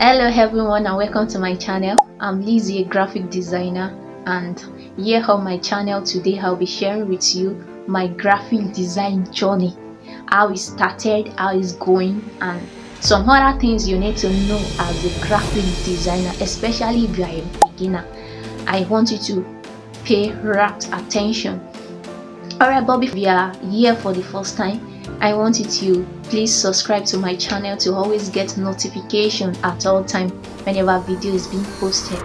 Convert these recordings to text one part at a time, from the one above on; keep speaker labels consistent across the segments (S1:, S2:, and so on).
S1: Hello everyone and welcome to my channel. I'm Lizzie, a graphic designer, and here on my channel today I'll be sharing with you my graphic design journey, how it started, how it's going, and some other things you need to know as a graphic designer, especially if you are a beginner. I want you to pay rapt attention. Alright, but if you are here for the first time, I want you to please subscribe to my channel to always get notification at all time whenever video is being posted.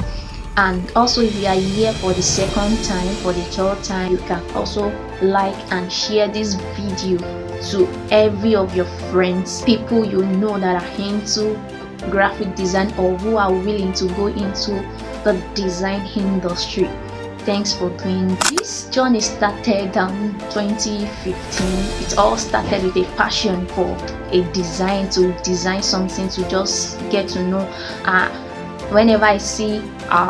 S1: And also, if you are here for the second time, for the third time, you can also like and share this video to every of your friends, people you know that are into graphic design or who are willing to go into the design industry. Thanks for doing this. Journey started 2015. It all started with a passion for a design, to design something, to just get to know. Whenever I see a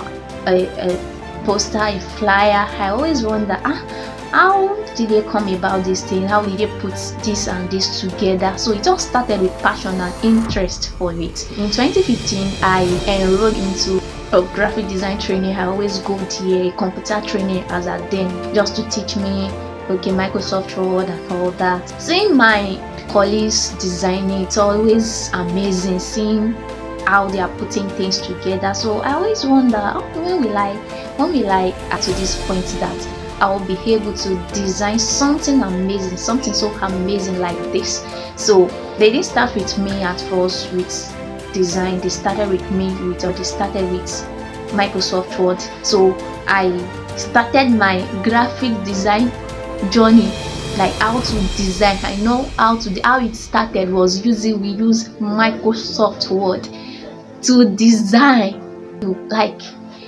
S1: poster, a flyer, I always wonder, how did they come about this thing? How did they put this and this together? So it all started with passion and interest for it. In 2015, I enrolled into a graphic design training. I always go there, computer training as at then, just to teach me Microsoft Word and all that. Seeing my colleagues designing, it's always amazing seeing how they are putting things together. So I always wonder, when will I get to this point that I will be able to design something amazing, something so amazing like this. So they didn't start with me at first with design. They started with Microsoft Word. So I started my graphic design journey, like how to design. I know how it started was we use Microsoft Word to design. Like,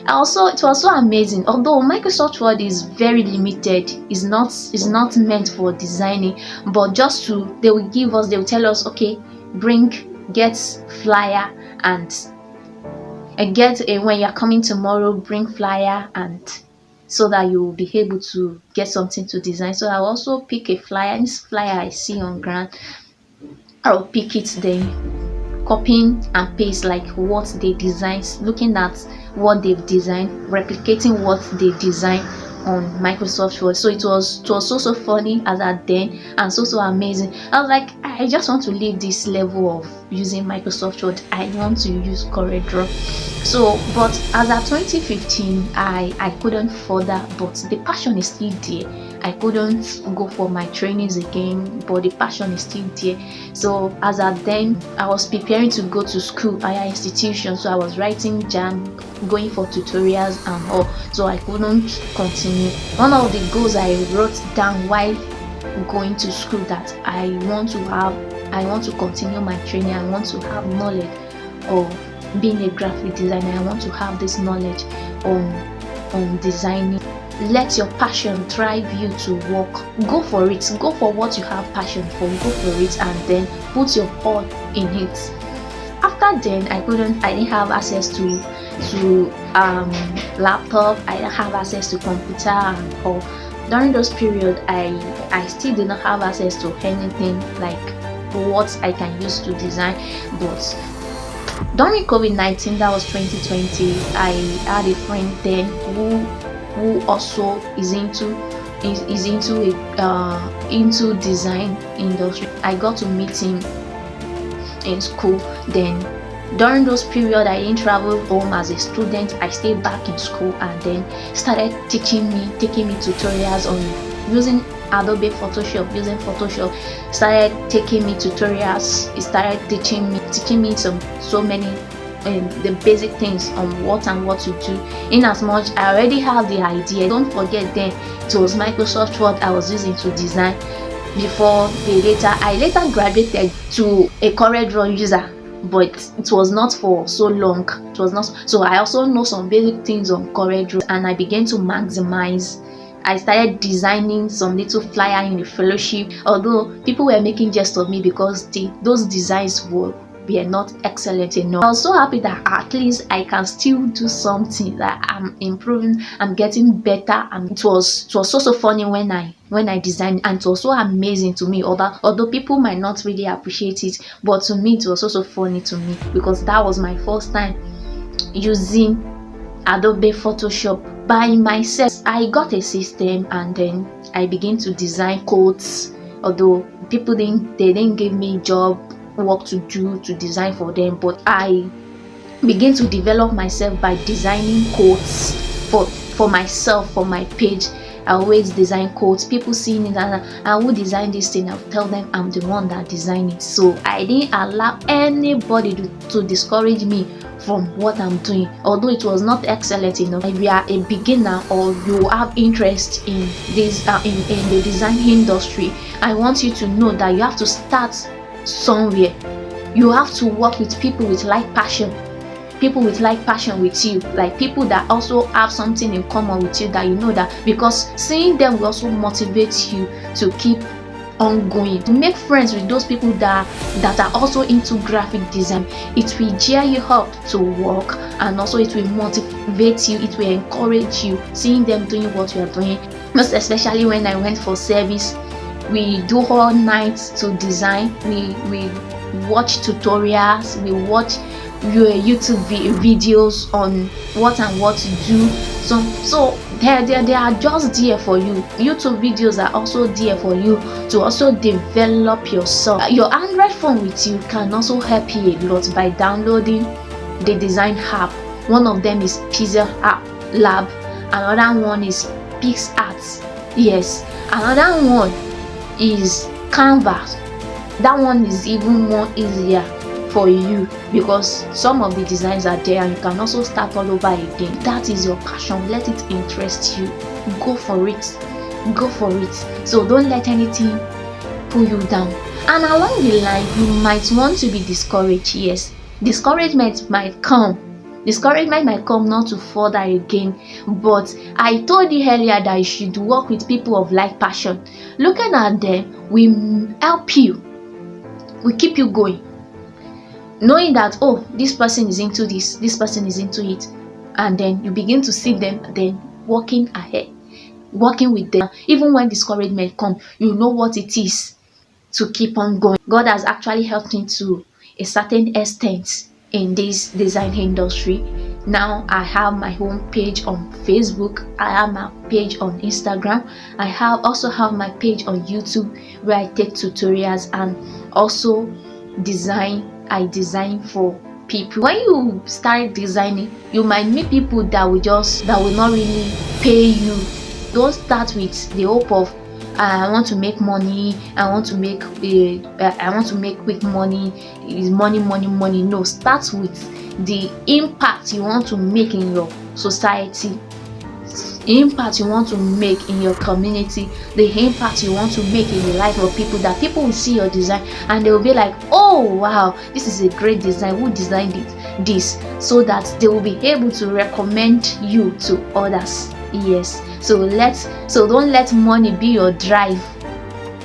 S1: also it was so amazing. Although Microsoft Word is very limited, is not meant for designing, but just they will tell us, okay, get flyer and when you're coming tomorrow, bring flyer, and so that you will be able to get something to design. So I'll also pick a flyer. This flyer I see on ground, I'll pick it, then copying and paste like what they designed, looking at what they've designed, replicating what they designed on Microsoft Word. So it was so funny as at then, and so amazing. I was like, I just want to leave this level of using Microsoft Word. I want to use CorelDRAW. So, but as at 2015, I couldn't further, but the passion is still there. I couldn't go for my trainings again, but the passion is still there. So as at then, I was preparing to go to school, higher institution. So I was writing JAMB, going for tutorials and all. So I couldn't continue. One of the goals I wrote down while going to school, that I want to continue my training. I want to have knowledge of being a graphic designer. I want to have this knowledge on designing. Let your passion drive you to work. Go for it. Go for what you have passion for. Go for it, and then put your all in it. After then, I didn't have access to laptop. I didn't have access to computer and all. During those period, I still did not have access to anything like what I can use to design. But during COVID-19, that was 2020, I had a friend then who also is into design industry. I got to meet him in school. Then during those period, I didn't travel home as a student. I stayed back in school, and then started taking me tutorials on using Adobe Photoshop, started taking me tutorials. He started teaching me so many the basic things on what to do. In as much I already have the idea. Don't forget, then it was Microsoft Word I was using to design before I later graduated to a CorelDRAW user, but it was not for so long. It was not. So I also know some basic things on CorelDRAW, and I began to maximize. I started designing some little flyer in the fellowship, although people were making jest of me because those designs were were not excellent enough. I was so happy that at least I can still do something, that I'm improving, I'm getting better. And it was so funny when I designed, and it was so amazing to me. Although people might not really appreciate it, but to me it was also funny to me, because that was my first time using Adobe Photoshop by myself. I got a system and then I began to design codes, although people didn't give me job work to do to design for them, but I began to develop myself by designing codes for myself, for my page. I always design codes. People seeing it and I will design this thing, I'll tell them I'm the one that designed it. So I didn't allow anybody to discourage me from what I'm doing, although it was not excellent enough. If you are a beginner or you have interest in this in the design industry, I want you to know that you have to start somewhere. You have to work with people with like passion, people with like passion with you, like people that also have something in common with you, that you know that, because seeing them will also motivate you to keep ongoing. To make friends with those people that are also into graphic design, it will cheer you up to work, and also it will motivate you, it will encourage you, seeing them doing what you are doing. Most especially when I went for service, we do all night to design. We watch tutorials, we watch YouTube videos on what to do. So they are just there for you. YouTube videos are also there for you to also develop yourself. Your Android phone with you can also help you a lot by downloading the design app. One of them is Pixel Lab, another one is PixArt. Yes, another one is Canva. That one is even more easier for you, because some of the designs are there and you can also start all over again. That is your passion, let it interest you, go for it, go for it. So don't let anything pull you down. And along the line, you might want to be discouraged. Yes, discouragement might come not to further again, but I told you earlier that you should work with people of like passion. Looking at them will help you, will keep you going, knowing that, oh, this person is into this person is into it, and then you begin to see them then working ahead, working with them. Even when discouragement comes, you know what it is to keep on going. God has actually helped me to a certain extent in this design industry. Now I have my own page on Facebook, I have my page on Instagram, I also have my page on YouTube where I take tutorials and also I design for people. When you start designing, you might meet people that will not really pay you. Don't start with the hope of I want to make money, I want to make quick money, is money. No, start with the impact you want to make in your society, the impact you want to make in your community, the impact you want to make in the life of people, that people will see your design and they will be like, oh wow, this is a great design, who designed this, so that they will be able to recommend you to others. Yes, so don't let money be your drive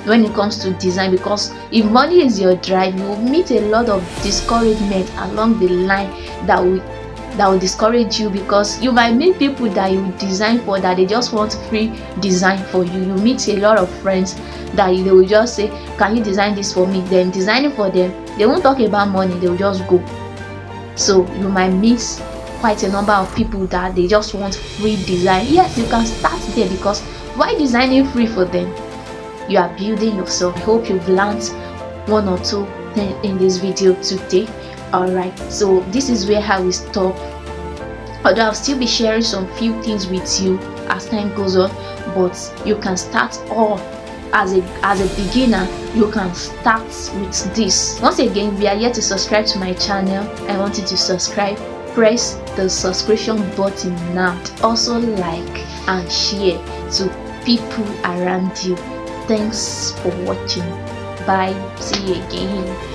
S1: when it comes to design, because if money is your drive, you will meet a lot of discouragement along the line that will discourage you, because you might meet people that you design for that they just want free design for you. You meet a lot of friends that they will just say, can you design this for me? Then designing for them, they won't talk about money, they will just go. So you might meet quite a number of people that they just want free design. Yes, you can start there, because why designing free for them? You are building yourself. I hope you've learned one or two things in this video today. Alright, so this is where I will stop, although I'll still be sharing some few things with you as time goes on, but you can start all as a beginner. You can start with this. Once again, if you are yet to subscribe to my channel, I want you to subscribe. Press the subscription button now. Also like and share to people around you. Thanks for watching. Bye. See you again.